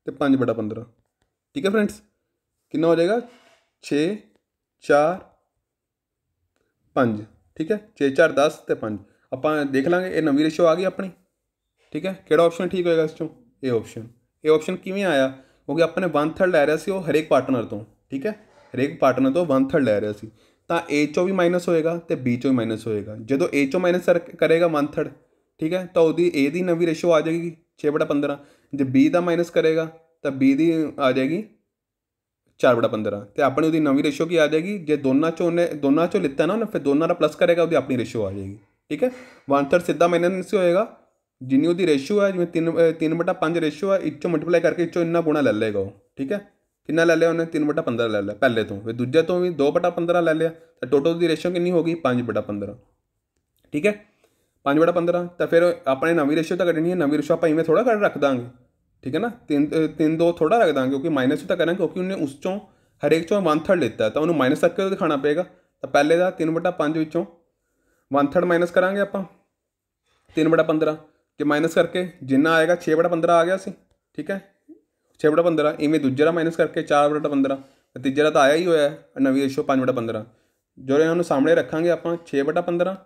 तो 5/15। ठीक है फ्रेंड्स, कितना हो जाएगा 6 4 5। ठीक है, 6 4 10 तो 5, आप देख लाँगे ये नवी रेशो आ गई अपनी। ठीक है, किहड़ा ऑप्शन ठीक होएगा इस चों, ये ऑप्शन। ये ऑप्शन किवें आया, क्योंकि अपने 1/3 लै रहा सी वो हरेक पार्टनर तो। ठीक है, हरेक पार्टनर तो 1/3 लै रहा सी, तो A चों भी माइनस होएगा तो B चों भी माइनस होएगा। जो A चों माइनस करेगा 1/3, ठीक है, तो वो A की नवी रेशो आ जाएगी 6/15। जो B का माइनस करेगा तो B की आ जाएगी 4/15, तो अपनी वो नवी रेशो की आ जाएगी। जो दोनों चों लिता ना उन्हें, फिर दोनों का प्लस करेगा, वो अपनी रेशो आ जाएगी। ठीक है, 1/3 सीधा माइनस से होएगा, जिन्नी वो रेशो है, जिवें 3/5 रेशो है, इचों मल्टीप्लाई करके इचों इन्ना गुणा ले लेगा वो। ठीक है, कितना ले लिया उन्हें 3/15 ले लिया पहले तो, फिर दूजे तो भी 2/15 ले लिया, तो टोटल की रेशो कितनी होगी 5/15। ठीक है, 5/15, तो फिर अपने नवी रेशो तो कढ़नी है, नवी रेशो आप इवें थोड़ा कर रख देंगे। ठीक है ना, 3 2 थोड़ा रख देंगे, क्योंकि माइनस तो करेंगे, क्योंकि उन्हें उस चों हरेक चों 1/3 लेता है, तो उन्होंने माइनस करके दिखाना पेगा। तो पहले का 3/5 विचों 1/3 माइनस करांगे आप 3/15, कि माइनस करके जिन्ना आएगा 6/15 आ गया सी। ठीक है, 6/15, इवें दूजे का माइनस करके 4/15, तीजे का तो आया ही होया है नवी रेशो 5/15। जो इन्होंने सामने रखांगे आप 6/15,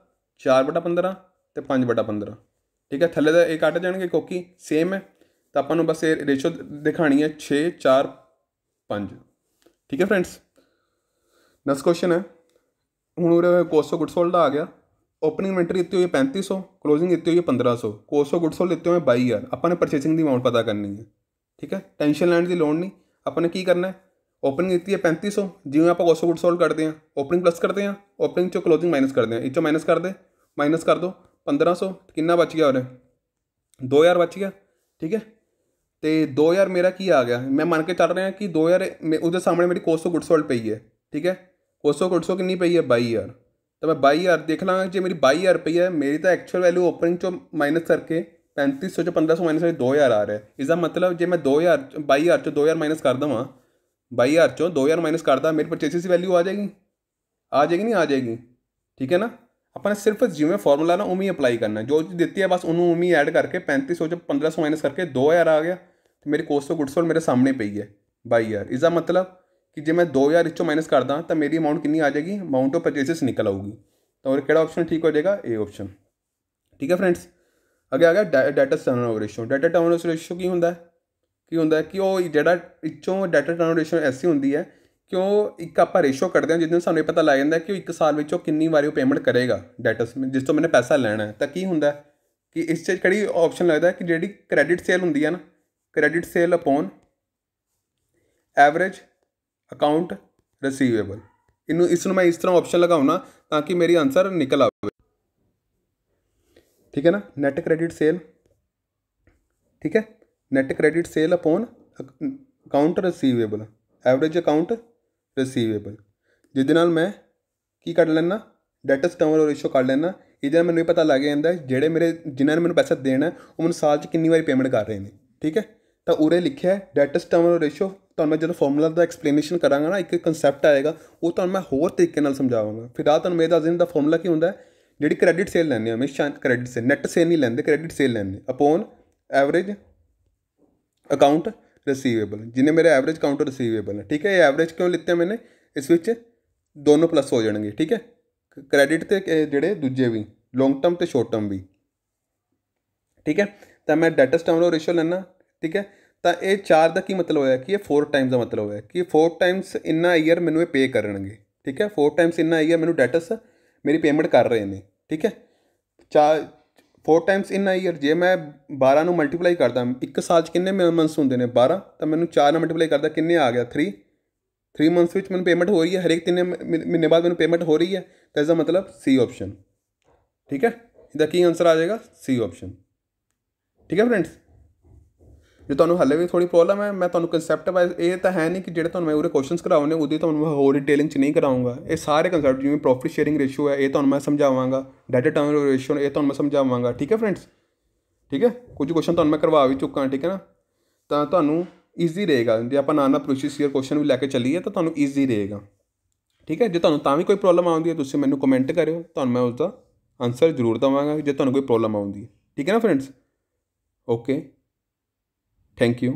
4/15 तो 5/15, ठीक है। थले ये कट जाएंगे क्योंकि सेम है, तो अपन बस ये रेशो दिखानी है 6, 4, 5, ठीक है फ्रेंड्स। नेक्स्ट क्वेश्चन है हूँ कॉस्ट ऑफ गुड्स सोल्ड आ गया। ओपनिंग इन्वेंटरी दी हुई है 3500, क्लोजिंग दी हुई है 1500, कॉस्ट ऑफ गुड्स सोल्ड दी हुई है 22,000। अपने परचेसिंग की अमाउंट पता करनी है, ठीक है। टेंशन लैंड की लोड़ नहीं, अपने की करना है ओपनिंग दी है 3500, जिमें आप कॉस्ट ऑफ गुड्स सोल्ड करते हैं ओपनिंग प्लस करते हैं, ओपनिंग चो क्लोजिंग माइनस करते हैं, इचो माइनस कर दो 1500, कितना बच गया और 2,000 बच गया, ठीक है। तो 2,000 मेरा की आ गया, मैं मान के चल रहा कि 2,000 उसके सामने मेरी कॉस्ट ऑफ गुड्स सोल्ड पई है, ठीक है। कॉस्ट ऑफ गुड्स सोल्ड कितनी पई है 22,000, तो मैं 22,000 देख लाँगा जो मेरी 22,000 रुपई है, मेरी तो एक्चुअल वैल्यू ओपनिंग चो माइनस करके 3500 चो 1500 माइनस करके 2,000 आ रहा है। इसका मतलब जो मैं 22,000 चो 2,000 माइनस कर देवां, 22,000 चो 2,000 माइनस करदा, मेरी परचेसिस की वैल्यू आ जाएगी नहीं आ जाएगी, ठीक है ना। अपने सिर्फ जिमें फॉर्मूला ना उमें अप्लाई करना है, जो चीज़ देती है बस उन्होंने उमें ऐड करके 3500 चो 1500 माइनस करके 2,000 आ गया, तो मेरी कॉस्ट ऑफ गुड्स सोल्ड मेरे सामने पई है 22,000। इसका मतलब कि जो मैं 2,000 इचों माइनस करदा तो मेरी अमाउंट कितनी आ जाएगी, अमाउंट ऑफ परचेसिस निकल आऊगी। तो और केड़ा ऑप्शन ठीक हो जाएगा, ए ऑप्शन, ठीक है फ्रेंड्स। अगे आ गया data turnover ratio. Data turnover ratio की होंदा है कि वो जिहड़ा इचों डेटा टर्नओवर रेशो ऐसी होंदी है कि वो एक आप रेशो कटते हैं जिस सानू पता लग जाता है कि वो 1 साल में कितनी बारी पेमेंट करेगा डेटस जिस तो मैंने पैसा लेना है। तो की होंदा है कि इस कड़ी ऑप्शन लगता है कि जी क्रेडिट सेल होंदी है ना, credit sale upon average account receivable, इसनों मैं इस तरह ऑप्शन लगाऊना ताकि मेरी आंसर निकल आए, ठीक है ना। नैट क्रेडिट सेल, ठीक है, net credit sale upon account receivable, average account receivable, जिस मैं की कर लेना डेटस टर्नओवर रेशो कर लेना। ये मैंने पता लग जाता है जेडे मेरे जिन्होंने मैंने पैसा देना है वो मैंने साल कितनी बार पेमेंट कर रहे हैं, ठीक है। तो उरे लिखा है डेटस टर्नओवर रेशो, तो मैं जो फॉर्मूला का एक्सप्लेनेशन करांगा ना, एक कंसैप्ट आएगा वो तो मैं होर तरीके समझावांगा। फिलहाल तो मेरे दस दिन का फॉर्मूला की होंगे जी क्रेडिट सेल लैंने हमेशा, क्रेडिट सेल नैट सेल नहीं लेंगे, क्रेडिट सेल लैंने अपॉन एवरेज अकाउंट रिसीवेबल, जिन्हें मेरे एवरेज अकाउंट रिसीवेबल है, ठीक है। ये एवरेज क्यों लिते हैं मैंने, इस विच दोनों प्लस हो जाएंगे, ठीक है। क्रेडिट के जोड़े दूजे भी लॉन्ग टर्म तो शॉर्ट टर्म भी, ठीक है। तो मैं डेटस टर्नओवर रेशो लेना, ठीक है। तो ये 4 का की मतलब होया कि ये 4 टाइम्स का मतलब होया कि 4 टाइम्स इन्ना ईयर मैंने पे करनगे, ठीक है। 4 टाइम्स इन्ना ईयर मैंने डेटस मेरी पेमेंट कर रहे हैं, ठीक है। 4 टाइम्स इन्ना ईयर जे मैं 12 ਨੂੰ मल्टीप्लाई करदा, 1 साल किन्ने मंथ्स होंगे ने 12, तो मैंने 4 ਨਾਲ मल्टीप्लाई करदा किन्ने आ गया 3 मंथ्स में मैंने पेमेंट हो रही है, हर एक 3 महीने बाद मैंने पेमेंट हो रही है, तो इसका मतलब सी ऑप्शन, ठीक है। इसका की आंसर आ जाएगा सी ऑप्शन, ठीक है फ्रेंड्स। जो तुहानू हले भी थोड़ी प्रॉब्लम है, मैं तुहानू कंसैप्ट वाइज ये तो है नहीं कि जो तुहानू मैं उरे क्वेश्चंस कराने वो तुहानू मैं होर डिटेलिंग नहीं कराऊंगा। ये सारे कंसैप्ट जिवें प्रॉफिट शेयरिंग रेशो है ये तुहानू मैं समझावांगा, डाटा टर्नओवर रेशो ये तुहानू मैं समझावांगा, ठीक है फ्रेंड्स, ठीक है। कुछ क्वेश्चन तुहानू मैं करवा भी चुका, ठीक है ना। तो तुहानू ईजी रहेगा जो आप नाना प्रीवियस ईयर क्वेश्चन भी लैके चलीए तो तुहानू ईजी रहेगा, ठीक है। जो तुहानू तां भी कोई प्रॉब्लम आउंदी है तुसीं मैनू कमेंट करियो, तुहानू मैं उसका आंसर जरूर देवांगा जो तुहानू कोई प्रॉब्लम आउंदी है, ठीक है ना फ्रेंड्स। Okay, thank you.